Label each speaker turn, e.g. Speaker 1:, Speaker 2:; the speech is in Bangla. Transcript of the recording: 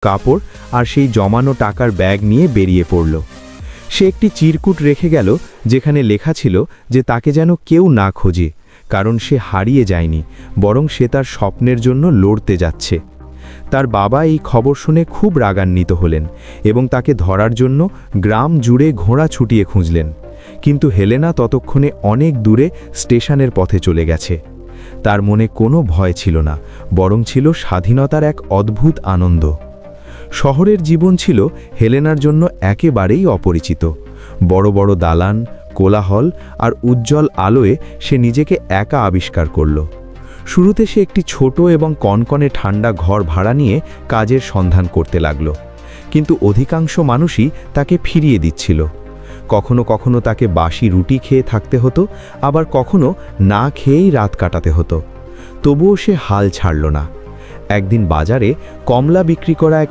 Speaker 1: কাপড় আর সেই জমানো টাকার ব্যাগ নিয়ে বেরিয়ে পড়ল। সে একটি চিরকুট রেখে গেল যেখানে লেখা ছিল যে তাকে যেন কেউ না খোঁজে, কারণ সে হারিয়ে যায়নি, বরং সে তার স্বপ্নের জন্য লড়তে যাচ্ছে। তার বাবা এই খবর শুনে খুব রাগান্বিত হলেন এবং তাকে ধরার জন্য গ্রাম জুড়ে ঘোড়া ছুটিয়ে খুঁজলেন। কিন্তু হেলেনা ততক্ষণে অনেক দূরে স্টেশনের পথে চলে গেছে। তার মনে কোনো ভয় ছিল না, বরং ছিল স্বাধীনতার এক অদ্ভুত আনন্দ। শহরের জীবন ছিল হেলেনার জন্য একেবারেই অপরিচিত। বড় বড় দালান, কোলাহল আর উজ্জ্বল আলোয় সে নিজেকে একা আবিষ্কার করল। শুরুতে সে একটি ছোট এবং কনকনে ঠান্ডা ঘর ভাড়া নিয়ে কাজের সন্ধান করতে লাগল, কিন্তু অধিকাংশ মানুষই তাকে ফিরিয়ে দিচ্ছিল। কখনো কখনো তাকে বাসি রুটি খেয়ে থাকতে হতো, আবার কখনো না খেয়েই রাত কাটাতে হতো। তবুও সে হাল ছাড়ল না। একদিন বাজারে কমলা বিক্রি করা এক